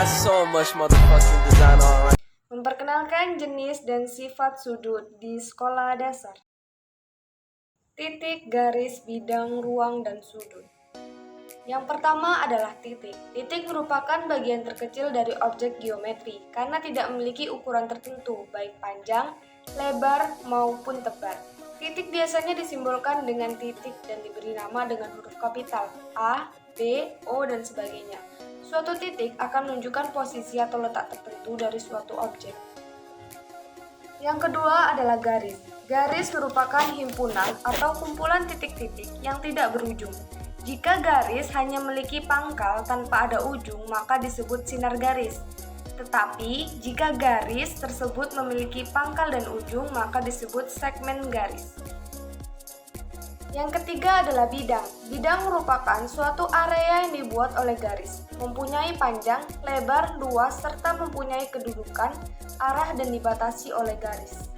so much motherfucking design alright. Memperkenalkan jenis dan sifat sudut di sekolah dasar. Titik, garis, bidang, ruang, dan sudut. Yang pertama adalah titik. Titik merupakan bagian terkecil dari objek geometri karena tidak memiliki ukuran tertentu, baik panjang, lebar, maupun tebal. Titik biasanya disimbolkan dengan titik dan diberi nama dengan huruf kapital A, B, O, dan sebagainya. Suatu titik akan menunjukkan posisi atau letak tertentu dari suatu objek. Yang kedua adalah garis. Garis merupakan himpunan atau kumpulan titik-titik yang tidak berujung. Jika garis hanya memiliki pangkal tanpa ada ujung, maka disebut sinar garis. Tetapi, jika garis tersebut memiliki pangkal dan ujung, maka disebut segmen garis. Yang ketiga adalah bidang. Bidang merupakan suatu area yang dibuat oleh garis, mempunyai panjang, lebar, luas, serta mempunyai kedudukan, arah, dan dibatasi oleh garis.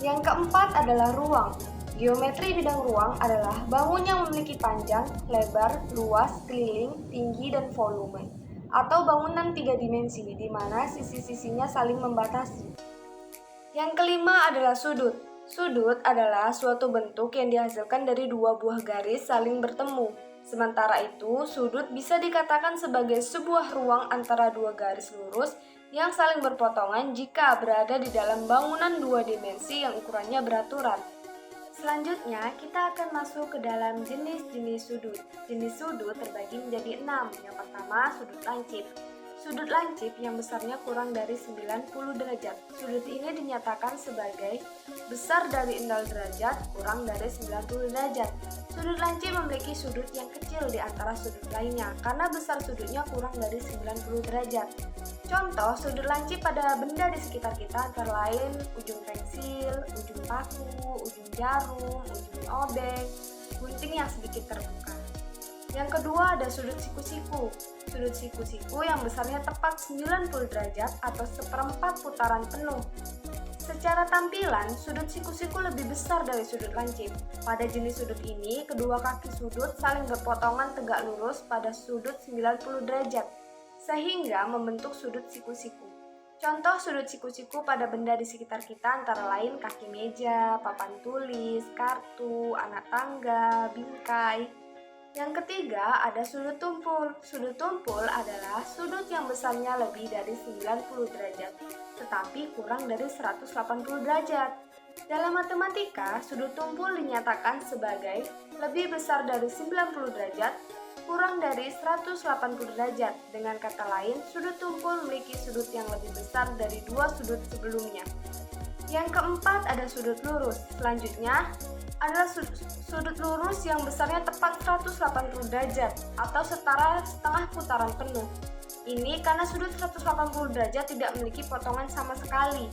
Yang keempat adalah ruang. Geometri bidang ruang adalah bangun yang memiliki panjang, lebar, luas, keliling, tinggi, dan volume, atau bangunan 3 dimensi di mana sisi-sisinya saling membatasi. Yang kelima adalah sudut. Sudut adalah suatu bentuk yang dihasilkan dari dua buah garis saling bertemu. Sementara itu, sudut bisa dikatakan sebagai sebuah ruang antara dua garis lurus yang saling berpotongan jika berada di dalam bangunan 2 dimensi yang ukurannya beraturan. Selanjutnya, kita akan masuk ke dalam jenis-jenis sudut. Jenis sudut terbagi menjadi 6. Yang pertama, sudut lancip. Sudut lancip yang besarnya kurang dari 90 derajat. Sudut ini dinyatakan sebagai besar dari 0 derajat kurang dari 90 derajat. Sudut lancip memiliki sudut yang kecil di antara sudut lainnya karena besar sudutnya kurang dari 90 derajat. Contoh sudut lancip pada benda di sekitar kita antara lain ujung pensil, ujung paku, ujung jarum, ujung obeng, gunting yang sedikit terbuka. Yang kedua ada sudut siku-siku. Sudut siku-siku yang besarnya tepat 90 derajat atau seperempat putaran penuh. Secara tampilan, sudut siku-siku lebih besar dari sudut lancip. Pada jenis sudut ini, kedua kaki sudut saling berpotongan tegak lurus pada sudut 90 derajat, sehingga membentuk sudut siku-siku. Contoh sudut siku-siku pada benda di sekitar kita antara lain kaki meja, papan tulis, kartu, anak tangga, bingkai. Yang ketiga ada sudut tumpul. Sudut tumpul adalah sudut yang besarnya lebih dari 90 derajat, tetapi kurang dari 180 derajat. Dalam matematika, sudut tumpul dinyatakan sebagai lebih besar dari 90 derajat, kurang dari 180 derajat. Dengan kata lain, sudut tumpul memiliki sudut yang lebih besar dari dua sudut sebelumnya. Yang keempat ada sudut lurus. Selanjutnya adalah sudut lurus yang besarnya tepat 180 derajat atau setara setengah putaran penuh. Ini karena sudut 180 derajat tidak memiliki potongan sama sekali.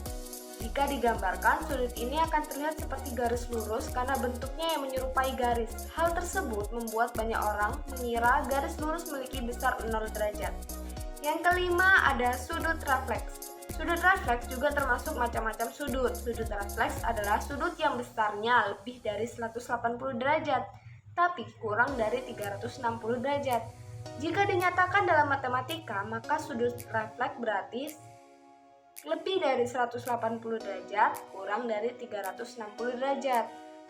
Jika digambarkan, sudut ini akan terlihat seperti garis lurus karena bentuknya yang menyerupai garis. Hal tersebut membuat banyak orang mengira garis lurus memiliki besar 0 derajat. Yang kelima ada sudut refleks. Sudut refleks juga termasuk macam-macam sudut. Sudut refleks adalah sudut yang besarnya lebih dari 180 derajat, tapi kurang dari 360 derajat. Jika dinyatakan dalam matematika, maka sudut refleks berarti lebih dari 180 derajat, kurang dari 360 derajat.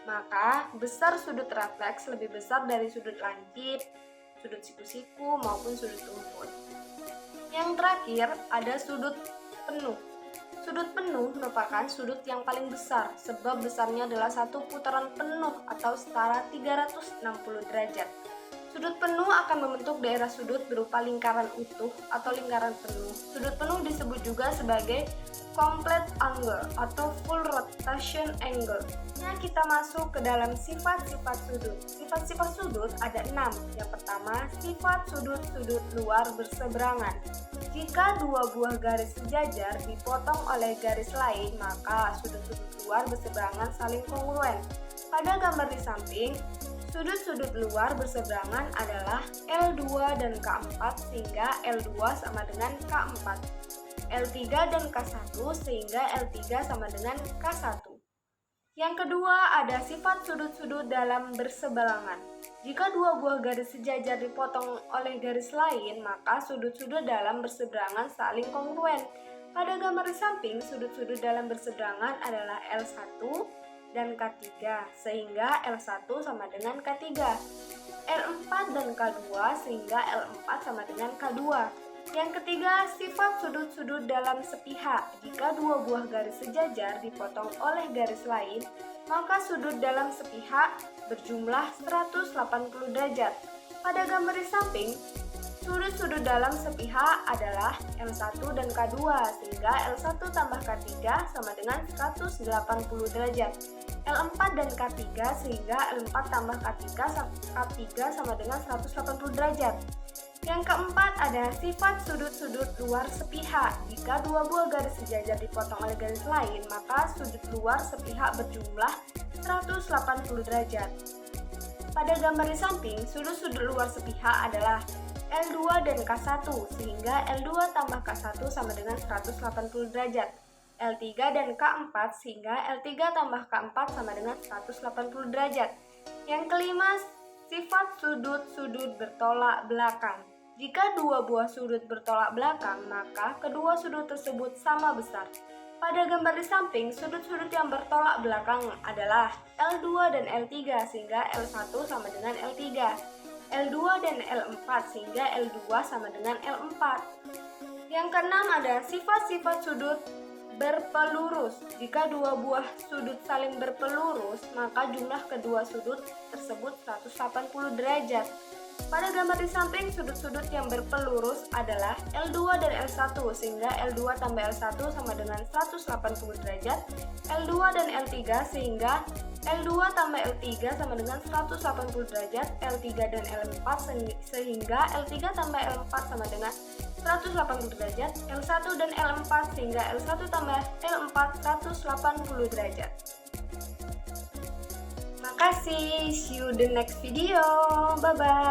Maka besar sudut refleks lebih besar dari sudut lancip, sudut siku-siku, maupun sudut tumpul. Yang terakhir ada sudut penuh. Sudut penuh merupakan sudut yang paling besar sebab besarnya adalah satu putaran penuh atau setara 360 derajat. Sudut penuh akan membentuk daerah sudut berupa lingkaran utuh atau lingkaran penuh. Sudut penuh disebut juga sebagai complete angle atau full rotation angle. Nah, kita masuk ke dalam sifat-sifat sudut. Sifat-sifat sudut ada 6. Yang pertama, sifat sudut-sudut luar berseberangan. Jika dua buah garis sejajar dipotong oleh garis lain, maka sudut-sudut luar berseberangan saling kongruen. Pada gambar di samping, sudut-sudut luar berseberangan adalah L2 dan K4 sehingga L2 sama dengan K4. L3 dan K1 sehingga L3 sama dengan K1. Yang kedua ada sifat sudut-sudut dalam berseberangan. Jika dua buah garis sejajar dipotong oleh garis lain, maka sudut-sudut dalam berseberangan saling kongruen. Pada gambar di samping, sudut-sudut dalam berseberangan adalah L1 dan K3, sehingga L1 sama dengan K3. L4 dan K2, sehingga L4 sama dengan K2. Yang ketiga, sifat sudut-sudut dalam sepihak. Jika dua buah garis sejajar dipotong oleh garis lain, maka sudut dalam sepihak berjumlah 180 derajat. Pada gambar di samping, sudut-sudut dalam sepihak adalah L1 dan K2, sehingga L1 tambah K3 sama dengan 180 derajat. L4 dan K3, sehingga L4 tambah K3 sama dengan 180 derajat. Yang keempat ada sifat sudut-sudut luar sepihak. Jika dua buah garis sejajar dipotong oleh garis lain, maka sudut luar sepihak berjumlah 180 derajat. Pada gambar di samping, sudut-sudut luar sepihak adalah L2 dan K1, sehingga L2 tambah K1 sama dengan 180 derajat. L3 dan K4, sehingga L3 tambah K4 sama dengan 180 derajat. Yang kelima, sifat sudut-sudut bertolak belakang. Jika dua buah sudut bertolak belakang, maka kedua sudut tersebut sama besar. Pada gambar di samping, sudut-sudut yang bertolak belakang adalah L2 dan L3, sehingga L1 sama dengan L3. L2 dan L4, sehingga L2 sama dengan L4. Yang keenam ada sifat-sifat sudut berpelurus. Jika dua buah sudut saling berpelurus, maka jumlah kedua sudut tersebut 180 derajat. Pada gambar di samping, sudut-sudut yang berpelurus adalah L2 dan L1, sehingga L2 tambah L1 sama dengan 180 derajat. L2 dan L3, sehingga L2 tambah L3 sama dengan 180 derajat. L3 dan L4, sehingga L3 tambah L4 sama dengan 180 derajat. L1 dan L4, sehingga L1 tambah L4 180 derajat. Makasih, see you the next video. Bye bye.